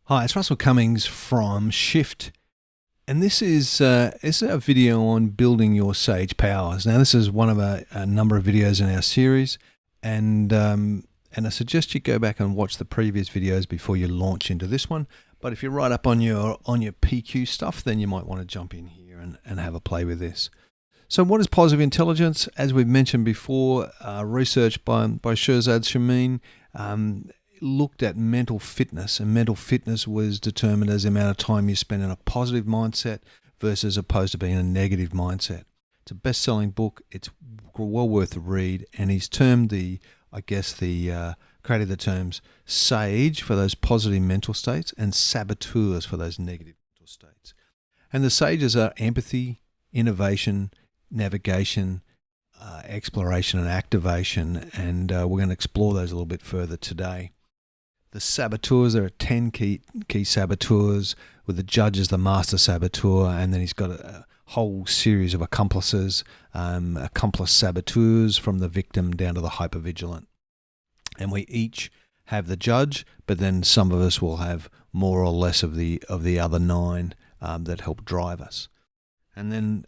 Hi, it's Russell Cummings from Shifft, and this is a video on building your sage powers. Now, this is one of a number of videos in our series, and I suggest you go back and watch the previous videos before you launch into this one. But if you're right up on your PQ stuff, then you might want to jump in here and have a play with this. So, what is positive intelligence? As we've mentioned before, research by Shirzad Shamin looked at mental fitness, and mental fitness was determined as the amount of time you spend in a positive mindset versus opposed to being in a negative mindset. It's a best-selling book. It's well worth the read, and he's termed created the terms sage for those positive mental states and saboteurs for those negative mental states. And the sages are empathy, innovation, navigation, exploration and activation, and we're going to explore those a little bit further today. The saboteurs, there are 10 key saboteurs, with the judge as the master saboteur, and then he's got a whole series of accomplices, accomplice saboteurs from the victim down to the hypervigilant. And we each have the judge, but then some of us will have more or less of the other 9 that help drive us. And then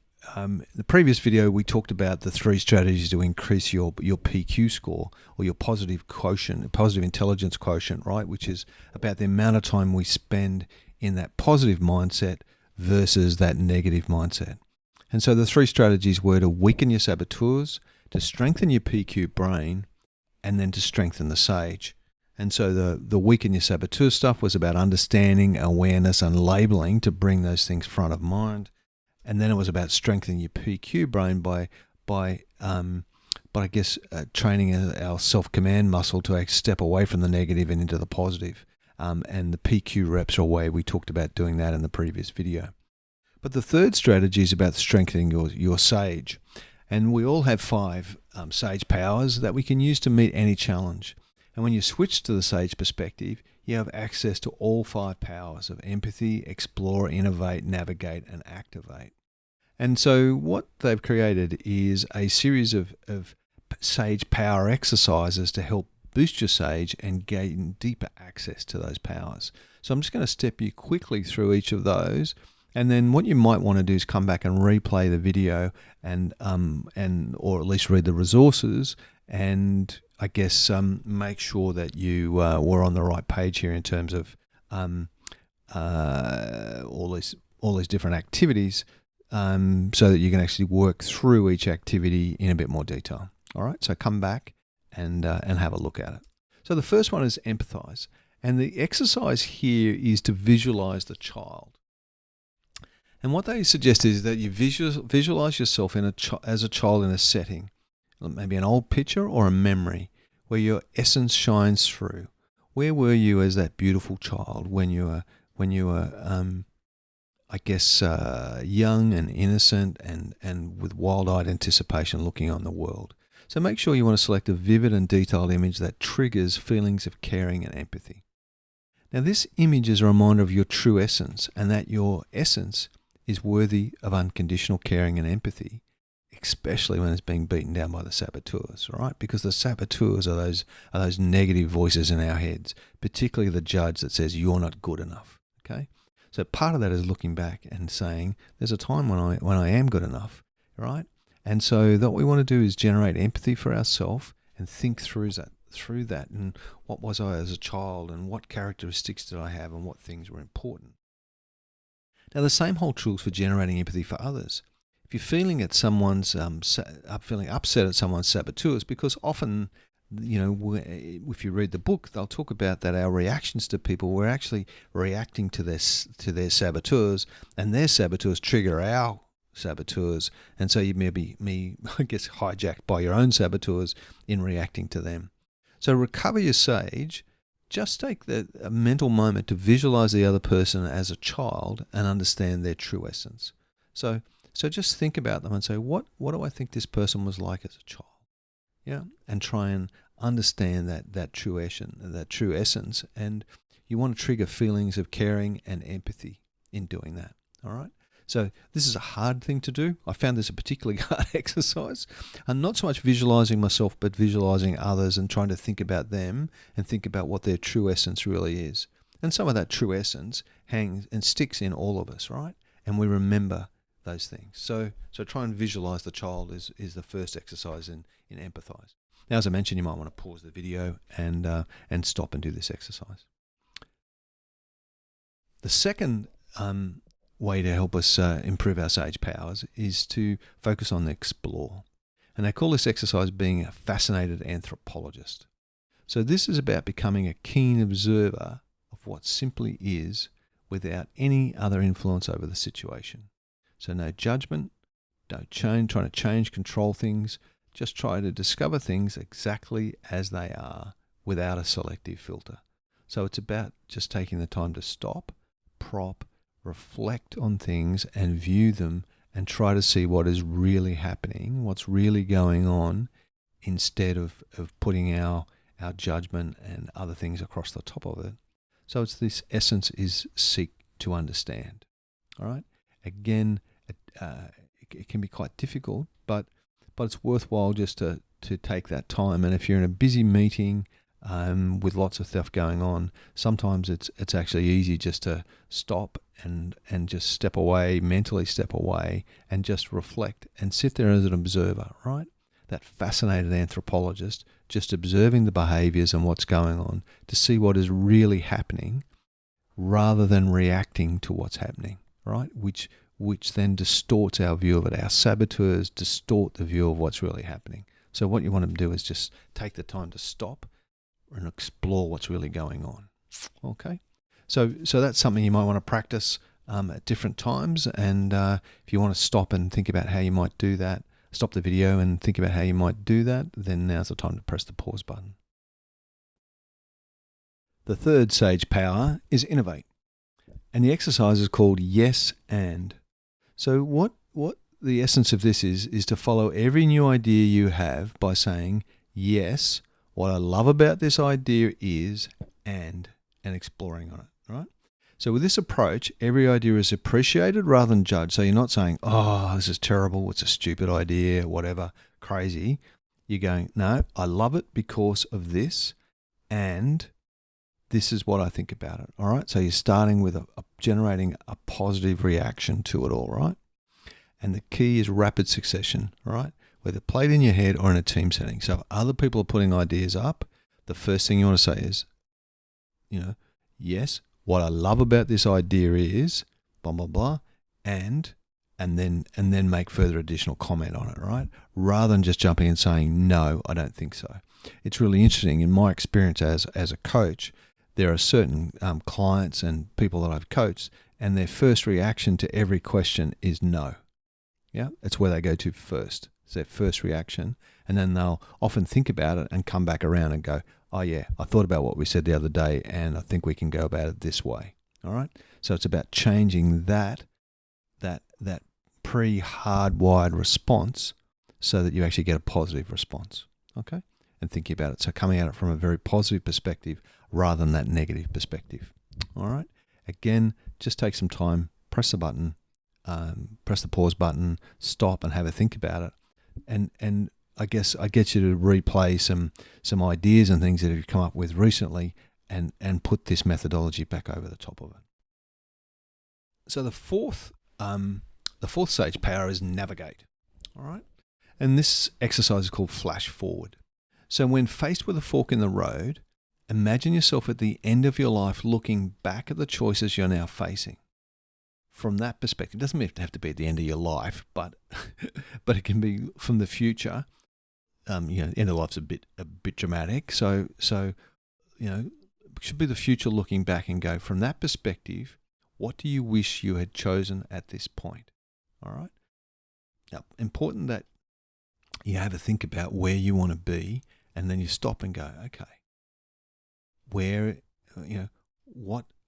the previous video, we talked about the 3 strategies to increase your PQ score, or your positive quotient, positive intelligence quotient, right? Which is about the amount of time we spend in that positive mindset versus that negative mindset. And so the 3 strategies were to weaken your saboteurs, to strengthen your PQ brain, and then to strengthen the sage. And so the weaken your saboteur stuff was about understanding, awareness, and labeling to bring those things front of mind. And then it was about strengthening your PQ brain by training our self-command muscle to step away from the negative and into the positive. And the PQ reps are a way we talked about doing that in the previous video. But the third strategy is about strengthening your sage. And we all have 5 sage powers that we can use to meet any challenge. And when you switch to the sage perspective, you have access to all 5 powers of empathy, explore, innovate, navigate, and activate. And so what they've created is a series of sage power exercises to help boost your sage and gain deeper access to those powers. So I'm just going to step you quickly through each of those. And then what you might want to do is come back and replay the video and or at least read the resources, and make sure that you were on the right page here in terms of all these different activities, so that you can actually work through each activity in a bit more detail. All right, so come back and have a look at it. So the first one is empathize, and the exercise here is to visualize the child. And what they suggest is that you visualize yourself as a child in a setting, maybe an old picture or a memory, where your essence shines through. Where were you as that beautiful child when you were young and innocent and with wild-eyed anticipation looking on the world? So make sure you want to select a vivid and detailed image that triggers feelings of caring and empathy. Now, this image is a reminder of your true essence, and that your essence is worthy of unconditional caring and empathy, especially when it's being beaten down by the saboteurs, right? Because the saboteurs are those negative voices in our heads, particularly the judge that says you're not good enough, okay? So part of that is looking back and saying, there's a time when I am good enough, right? And so what we want to do is generate empathy for ourselves and think through that, and what was I as a child, and what characteristics did I have, and what things were important. Now, the same holds true for generating empathy for others. If you're feeling at someone's feeling upset at someone's saboteurs, because often, if you read the book, they'll talk about that our reactions to people, we're actually reacting to their saboteurs, and their saboteurs trigger our saboteurs, and so you may be hijacked by your own saboteurs in reacting to them. So recover your sage. Just take a mental moment to visualize the other person as a child and understand their true essence. So just think about them and say, what do I think this person was like as a child? Yeah, and try and understand that true essence, and you want to trigger feelings of caring and empathy in doing that. All right. So this is a hard thing to do. I found this a particularly hard exercise. And not so much visualizing myself, but visualizing others and trying to think about them and think about what their true essence really is. And some of that true essence hangs and sticks in all of us, right? And we remember those things. So try and visualize the child is the first exercise in empathize. Now, as I mentioned, you might want to pause the video and stop and do this exercise. The second way to help us improve our sage powers is to focus on the explore. And they call this exercise being a fascinated anthropologist. So this is about becoming a keen observer of what simply is without any other influence over the situation. So no judgment, don't trying to change, control things. Just try to discover things exactly as they are without a selective filter. So it's about just taking the time to stop, prop, reflect on things and view them and try to see what is really happening, what's really going on, instead of putting our judgment and other things across the top of it. So it's this essence is seek to understand. All right. Again, it can be quite difficult, but it's worthwhile just to take that time. And if you're in a busy meeting with lots of stuff going on, sometimes it's actually easy just to stop and just step away, mentally step away, and just reflect and sit there as an observer, right? That fascinated anthropologist, just observing the behaviors and what's going on to see what is really happening rather than reacting to what's happening, right? Which then distorts our view of it. Our saboteurs distort the view of what's really happening. So what you want to do is just take the time to stop and explore what's really going on. Okay? So that's something you might want to practice at different times. And if you want to stop and think about how you might do that, stop the video and think about how you might do that, then now's the time to press the pause button. The third sage power is innovate. And the exercise is called yes and. So what the essence of this is to follow every new idea you have by saying, yes, what I love about this idea is, and exploring on it, right? So with this approach, every idea is appreciated rather than judged. So you're not saying, oh, this is terrible, it's a stupid idea, whatever, crazy. You're going, no, I love it because of this, and this is what I think about it, all right? So you're starting with generating a positive reaction to it all, right? And the key is rapid succession, right? Whether played in your head or in a team setting. So if other people are putting ideas up, the first thing you want to say is, yes, what I love about this idea is blah, blah, blah, and then make further additional comment on it, right? Rather than just jumping and saying, no, I don't think so. It's really interesting. In my experience as a coach, there are certain clients and people that I've coached, and their first reaction to every question is no. Yeah, it's where they go to first. It's their first reaction. And then they'll often think about it and come back around and go, oh yeah, I thought about what we said the other day and I think we can go about it this way. All right. So it's about changing that pre-hardwired response so that you actually get a positive response. Okay. And thinking about it. So coming at it from a very positive perspective rather than that negative perspective. All right. Again, just take some time, press the button, press the pause button, stop and have a think about it. And I guess I get you to replay some ideas and things that you've come up with recently and put this methodology back over the top of it. So the fourth sage power is navigate. All right. And this exercise is called flash forward. So when faced with a fork in the road, imagine yourself at the end of your life looking back at the choices you're now facing. From that perspective, it doesn't have to be at the end of your life, but it can be from the future. End of life's a bit dramatic. So it should be the future looking back and go, from that perspective, what do you wish you had chosen at this point? All right. Now, important that you have a think about where you want to be, and then you stop and go, okay, where,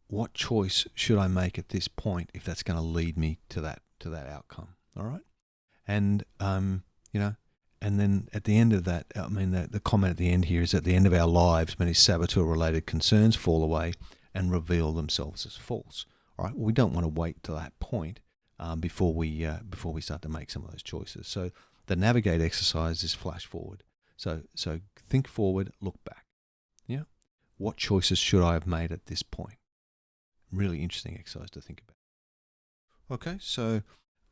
what choice should I make at this point if that's going to lead me to that outcome? All right. And, and then at the end of that, the comment at the end here is at the end of our lives, many saboteur-related concerns fall away and reveal themselves as false. All right. Well, we don't want to wait to that point before we start to make some of those choices. So the navigate exercise is flash forward. So think forward, look back. Yeah. What choices should I have made at this point? really interesting exercise to think about. Okay, so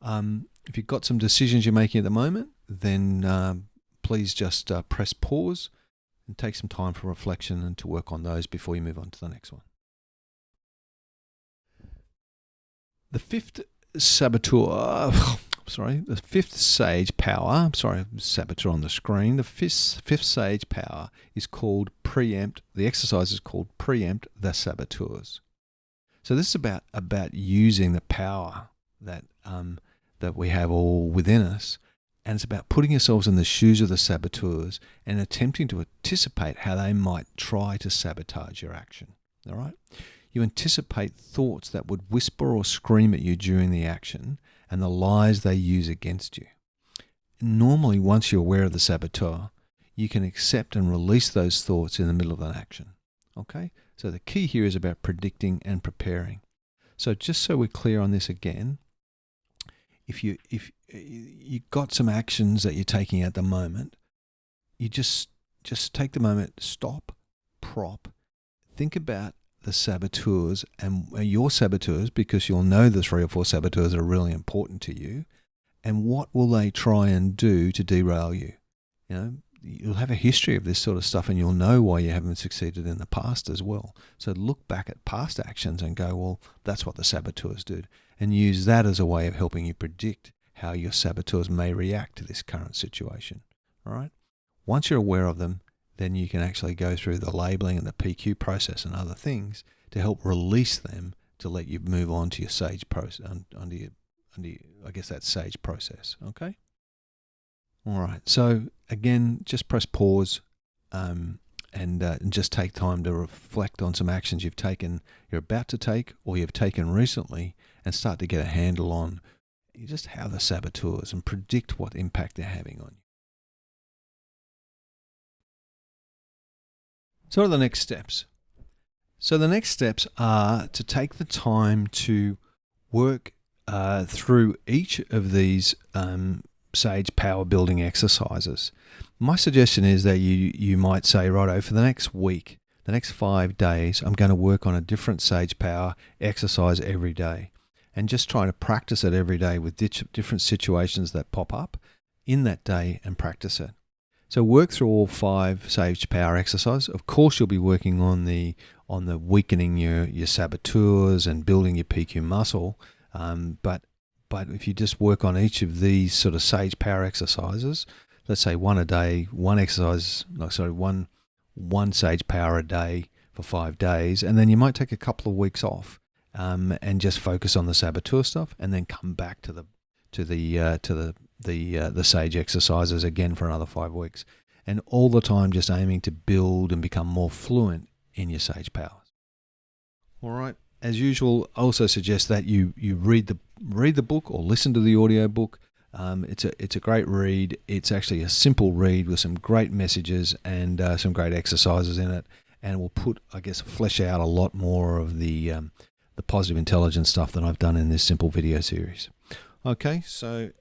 if you've got some decisions you're making at the moment, then please just press pause and take some time for reflection and to work on those before you move on to the next one. The fifth saboteur, the fifth sage power, saboteur on the screen. The fifth sage power is called Preempt. The exercise is called Preempt the Saboteurs. So this is about using the power that we have all within us, and it's about putting ourselves in the shoes of the saboteurs and attempting to anticipate how they might try to sabotage your action. All right? You anticipate thoughts that would whisper or scream at you during the action and the lies they use against you. Normally, once you're aware of the saboteur, you can accept and release those thoughts in the middle of an action. Okay? So the key here is about predicting and preparing. So just so we're clear on this again, if you've got some actions that you're taking at the moment, you just take the moment, stop, prop, think about the saboteurs and your saboteurs, because you'll know the 3 or 4 saboteurs are really important to you, and what will they try and do to derail you. You'll have a history of this sort of stuff, and you'll know why you haven't succeeded in the past as well. So look back at past actions and go, well, that's what the saboteurs did, and use that as a way of helping you predict how your saboteurs may react to this current situation. All right? Once you're aware of them, then you can actually go through the labeling and the PQ process and other things to help release them to let you move on to your sage process, that sage process. Okay? All right. So again, just press pause and just take time to reflect on some actions you're about to take, or you've taken recently, and start to get a handle on just how the saboteurs, and predict what impact they're having on you. So what are the next steps? So the next steps are to take the time to work through each of these sage power building exercises. My suggestion is that you might say, righto, for the next week, the next 5 days, I'm going to work on a different sage power exercise every day, and just try to practice it every day with different situations that pop up in that day, and practice it. So work through all 5 sage power exercises. Of course, you'll be working on the weakening your saboteurs and building your PQ muscle. But if you just work on each of these sort of sage power exercises, let's say one a day, one sage power a day for 5 days, and then you might take a couple of weeks off and just focus on the saboteur stuff, and then come back to the sage exercises again for another 5 weeks, and all the time just aiming to build and become more fluent in your sage powers. All right. As usual, I also suggest that you read the book or listen to the audio book. It's a great read. It's actually a simple read with some great messages and some great exercises in it, and it will flesh out a lot more of the positive intelligence stuff that I've done in this simple video series. Okay, so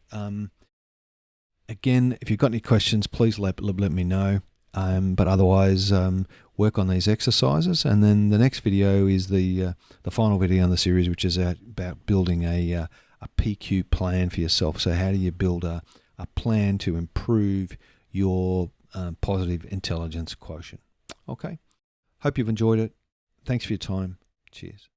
again, if you've got any questions, please let me know. But otherwise, work on these exercises, and then the next video is the final video in the series, which is about building a PQ plan for yourself. So how do you build a plan to improve your positive intelligence quotient? Okay, hope you've enjoyed it. Thanks for your time. Cheers.